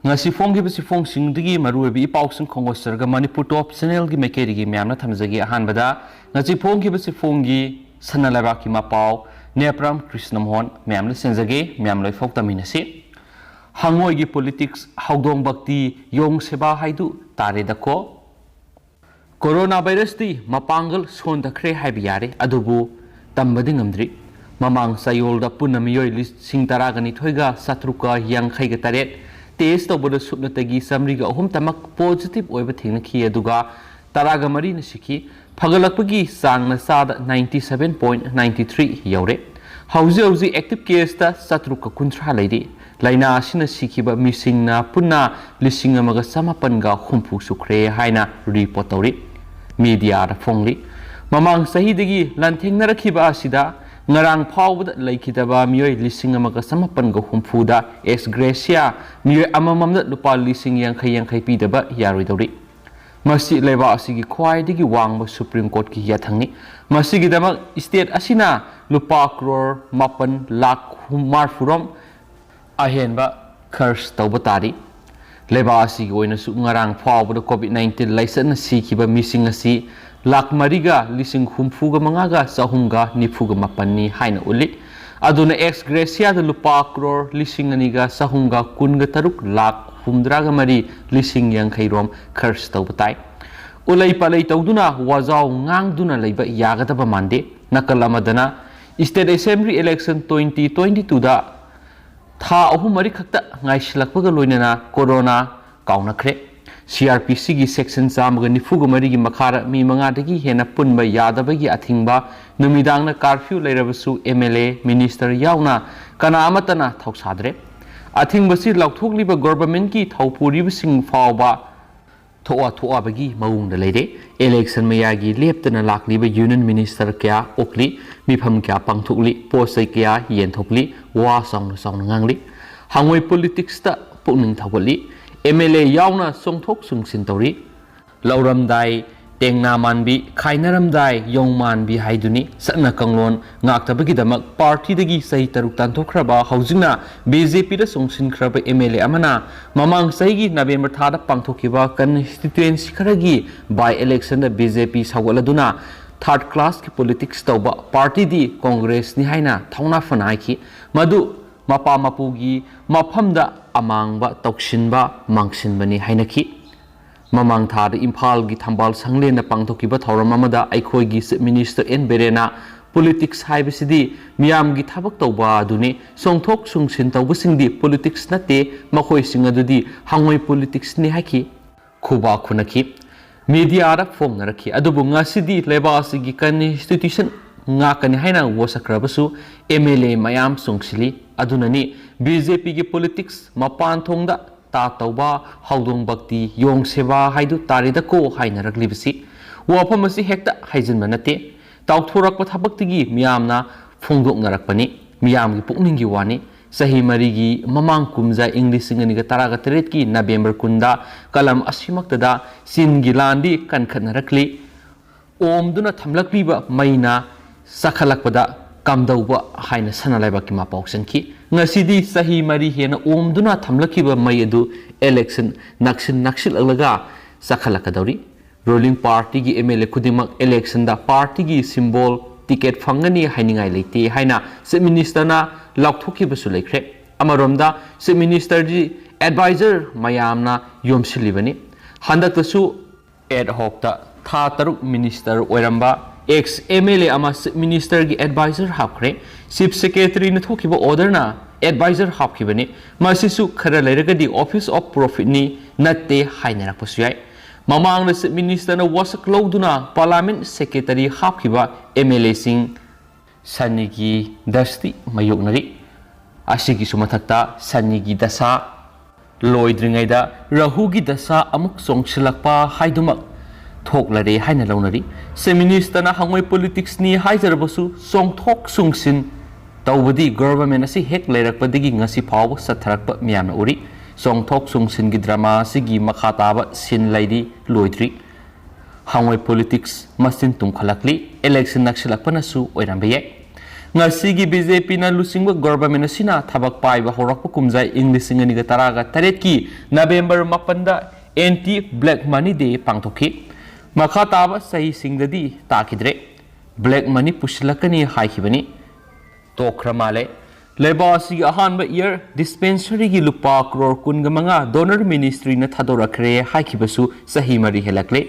ngasi phong gi fong sing digi maru bi pau sing khongos sarga manipur top channel gi mekeri gi myamna thamjagi ahan bada ngasi phong gi fong gi sanalaba ki ma pau nepram krishnamhon myamna senjage myamloi fok taminasi hangoi gi politics haudong bakti yong seba haidu tare dako corona virus ti mapangal son da khre hai biyare adubu tambadi ngamdri mamang sayol da punamiyoi lising taragani thoiga satruka yang khai ga taret test tawbada supnatagi samriga ahum tamak positive oiba thengna aduga taraga mari na sikhi phagalakpagi sangna sada 97.93 yaure hauzi active case ta satruka kuntra leiri laina asina sikhiba misingna punna lising amaga samapanga humpu sukre haina report tawri media da phongli mamang sahidagi lanthengna rakhiba asida ngarang phawbada laikidaba miyoi lising amaga samapanga humfuda ex gracia miyoi amamamda lupa lising yang pi daba yaroi dawri masi leba asigi khwaidigi wangba supreme court ki yathangni masigi dama state asina lupa crore mapan lakh humar furom ahenba khars tawba tari leba asigi oina su ngarang phawbada covid 19 license sikhiba missing asi lakh mariga lising humfuga mangaga sahumga nifuga mapani haina uli aduna ex gracia da lupa crore lising aniga sahumga kunga taruk lakh humdraga mari lising yang khairom khars tawbatai ulai palai tawduna wazau ngangduna leiba yagadaba mande nakalamadana state assembly election 2022 da tha ahum mari khakta ngaisilakpaga loinana corona kaunakre CRPC gi section chamaga nifuga mari gi makhara mi manga dagi hena punba yadabagi athingba numidangna curfew leirabasu MLA minister yauna kana amatana thausadre athingbasi lauthokliba government ki thaupuribasing fawba thoa bagi maung da leire election mayagi leptana lakliba union minister kya okli mifam kya pangthukli posai kya yenthokli wa song ngangli hangoi politics ta pukning thawali MLA yauna songthok sungsin tawri lauramdai tengna manbi khainaramdai yong manbi haiduni sakna kanglon ngaktabagi damak party dagi sahi taruk tanthokraba haujingna BJP da songsin khraba MLA amana mamang sahi November thada pangthokiba constituency kharagi by election da BJP sawaladuna third class ki politics tawba party di congress ni haina thauna fanai ki madu mapa mapugi mafamda amangba toksinba mangsinbani hainaki mamang thada imphal gi thambal sanglena pangthokiba thoram amada aikhoi gi minister N Berena politics haibasidi miyam gi thabak tawba aduni songthok sungsin tawbasingdi politics nate makhoi sing adudi hangoi politics ni haki khuba khunaki media ra phom narakhi adubu ngasidi leba asigi constitution ngakani haina wosakrabasu MLA mayam sungsili adunani BJP gi politics mapan thongda ta tauba haudong bakti yong seba haidu tarida ko haina raklibasi wafam asi hekta haijin manate tawthorak pathabaktigi miyamna phongdok narakpani miyam gi pukning gi wani sahi marigi mamang kumja english singani ga taraga teret ki November kunda kalam asimaktada sin gi landi kankhat narakli omduna thamlakliba maina sakhalakpada kamdauba haina sanalaiba ki ma pauksanki ngasidi sahi mari hena omduna thamlakiba mai adu election naksil alaga sakhalakadauri ruling party gi MLA kudimak election da party gi symbol ticket fangani hainingai leite haina se minister na lakthoki basu lekre amaromda se minister ji advisor mayamna yomsilibani handaktasu ad hoc ta tha taruk minister oiramba ex MLA ama minister gi advisor hapkre chief secretary na thokiba order na advisor hapkibani masisu khara leiragadi office of profit ni natte hainarak pasuyai mamang na minister na wasak loduna parliament secretary hapkiba MLA sing sanigi dasti mayoknari asigi sumathakta sanigi dasa loidringaida rahugi dasa amuk songsilakpa haidumak thoklare haina launari se minister na hangoi politics ni haizarbasu songthok sungsin tawbadi government asi hek leirakpadagi ngasi phaw satharakpa miyamna uri songthok sungsin gi drama sigi makhataba sin laidi loidri hangoi politics masin tumkhalakli election naksilakpana su oirambe ngasi BJP na lusingba government asina thabak paiba horakpa kumjai ing lising ani ga taraga taret ki November 8 da anti black money day pangthoki makha taba sahi singdadi takidre black money puslakani haikibani tokra male Lebasi ahanba year dispensary gi lupa crore kun manga donor ministry na thadorakre haikibasu sahi mari helakle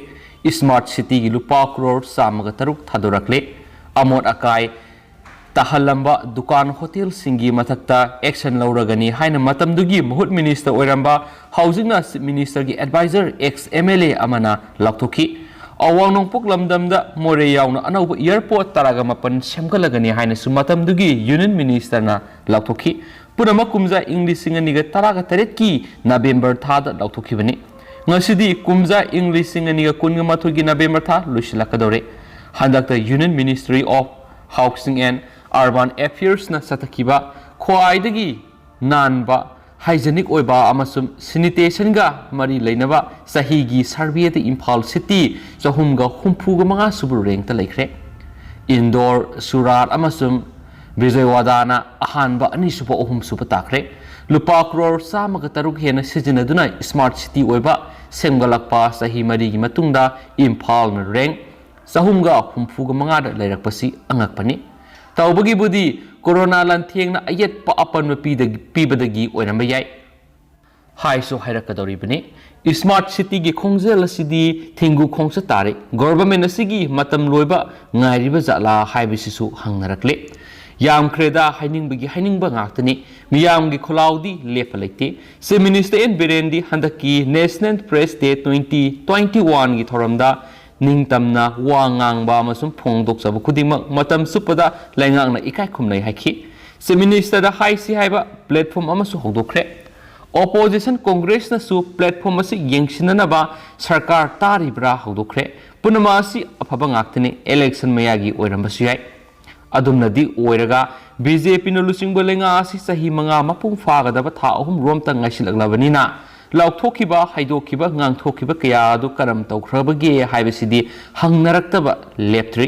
smart city gi lupa crore samaga taruk thadorakle amot akai tahalamba dukan hotel singi mathakta action lauragani haina matamdugi mahut minister oiramba housing na minister gi advisor ex MLA amana laktoki awang nongpok lamdamda more yauna anauba airport taraga mapan semgalagani haina sumatamdugi union minister na laktoki punama kumja english singaniga taraga taret ki November thada laktoki bani ngasidi kumja english singaniga kunga mathugi November tha luisilakadore handakta union ministry of housing and urban affairs na satakiba khwaidagi nanba hygienic oiba amasum sanitation ga mari leinaba sahi gi survey the Imphal city chahum ga humpu ga manga subur rank ta laikre indoor surat amasum Vijayawada na ahanba ani supa ohum supa takre lupa crore samaga taruk hena sijinaduna smart city oiba semgalakpa sahi mari gi matungda Imphal na rank sahum ga humpu ga manga da lairakpasi angakpani tawbagi budi corona lantheng na ayet pa apan pibadagi oinamba yai haiso hairakadori bani smart city gi khongjel asidi thingu khongsa tare government asigi matam loiba ngairiba jala haibisisu hangnarakle yam kreda hainingba ngaktani miyam gi kholaudi lepalaite se minister en berendi handaki national press day 2021 gi thoramda ningtamna wangangba amasum phongdokjaba khudingmak matam supada laingangna ikai khumnai haiki se minister da haisi haiba platform amasu hogdokre opposition congress na su platform asi yengsinanaba sarkar taribra hogdokre punama asi afaba ngaktani election mayagi oirambasi yai adumnadi oiraga BJP na lusingba lenga asi sahi manga mapung fagadaba tha ahum romta ngaisilaglabanina laukthokhiba haidokiba ngangthokhiba kaya adu karam tawkhrabage haibasidi hangnarakhtaba leptri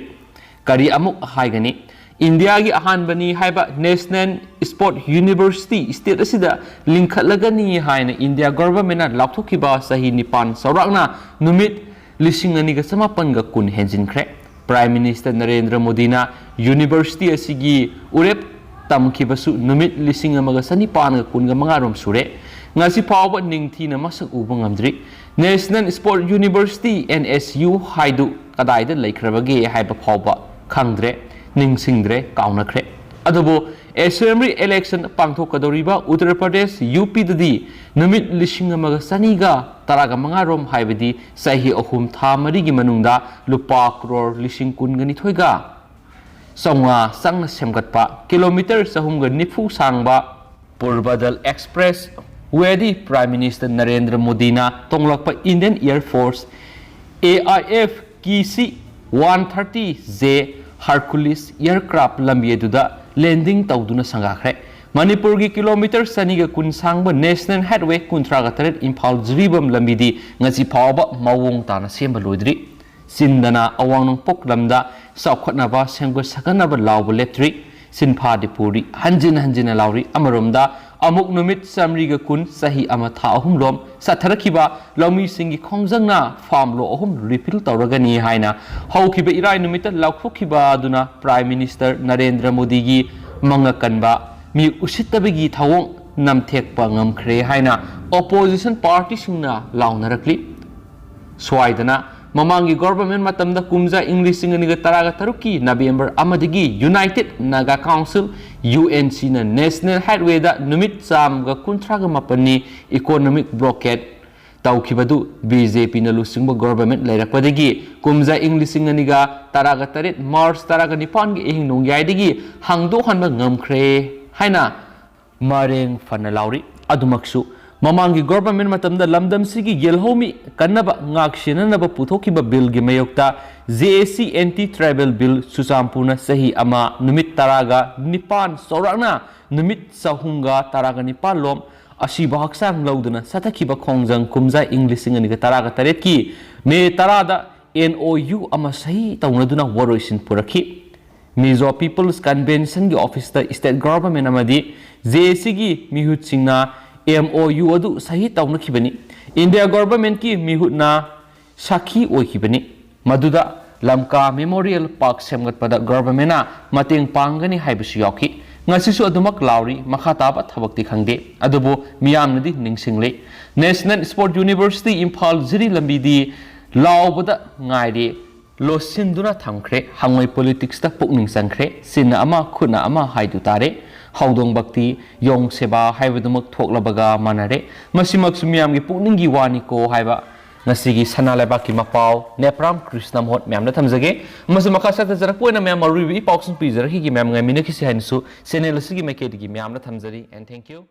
kari amuk haigani India gi ahanbani haiba National Sport University state asida linkhatlagani haina India government na laukthokiba sahi nipan saurakna numit lising ani ga samapan ga kun henjinkhre Prime Minister Narendra Modi na University asigi urep tamkhibasu numit lising amaga sanipan ga kun ga mangarom sure ngasi pawba ningthina masak uba ngamdri National Sport University NSU haidu kadaida laikhrabage haiba pawba khangdre ningsingdre kaunakre adubo assembly election pangthokadoriba Uttar Pradesh UP dadi numit lising amaga saniga taraga mangarom haibadi sahi ahum tha marigi manungda lupa crore lising kungani thoiga songwa sangna semgatpa kilometer sahumga nifu sangba Purbadal Express where the Prime Minister Narendra Modi na tonglakpa Indian Air Force AIF KC 130J Hercules aircraft lambi duda landing tawduna sangakhre Manipur gi kilometer saniga kun sangba National Highway kuntraga taret Imphal Jiribam lambi di ngaji phawba mawong tana semba loidri sindana awangnong poklamda saukhatnaba sengba sakanaba lawba leptri sinpha dipuri hanjina lawri amaromda amuk numit samriga kun sahi ama tha ahum lom satharakiba lawmi singi khongjangna farm lo ahum refill tawragani haina haukiba irai numita laukhokhiba aduna Prime Minister Narendra Modi gi mangakanba mi usittabagi thawong namthekpa ngamkhre haina opposition party singna launnarakli swaidana mamangi government matamda kumja English singaniga taraga taruki November amadigi United Naga Council UNC na National Highway da numit samga kuntraga mapani economic blockade tawkhibadu BJP na lusingba government lairakpadagi kumja English singaniga taraga taret March taraga nipan gi ehing nongyai hangdo hanba ngamkhre haina mareng fanalauri adumaksu mamangi government matamda lamdam sigi yelhomi kannaba ngaksinanaba puthokiba bill gi mayokta JAC anti tribal bill susampuna sahi ama numit taraga nipan sorakna numit sahunga taraga nipan lom asiba haksang lauduna satakhiba khongjang kumja English ngani taraga taret ki me tarada NOU ama sahi taunaduna waroisin purakhi Mizo people's convention की office state government अमदी जेसी की मिहुत सिंगना MOU अदु सही तौनखिबनी India government की मिहुतना साखी ओखिबनी मदुदा लमका मेमोरियल पार्क सेमगतपदा गवर्नमेंटना मतेंग पांगनी हाइबसु यावखि ngasisu adumak lauri makha taba thabakti khangde adubu miyamnadi ningsingle National Sport University Imphal Ziri lambidi laubada ngaire losinduna thamkhre hangoi politics ta pukning sangkhre sinna ama khuna ama haidu tare haudong bakti yong seba haibadumak thoklabaga manare masimak sumyam gi pukning gi wani ko haiba ngasigi sana lebaki mapau nepram krishnam hot myam na thamjage masu makasa ta jara poina myam marubi pauksun pizar hi gi myam ngai minaki si hansu senel sigi mekedi gi myam na thamjari and thank you.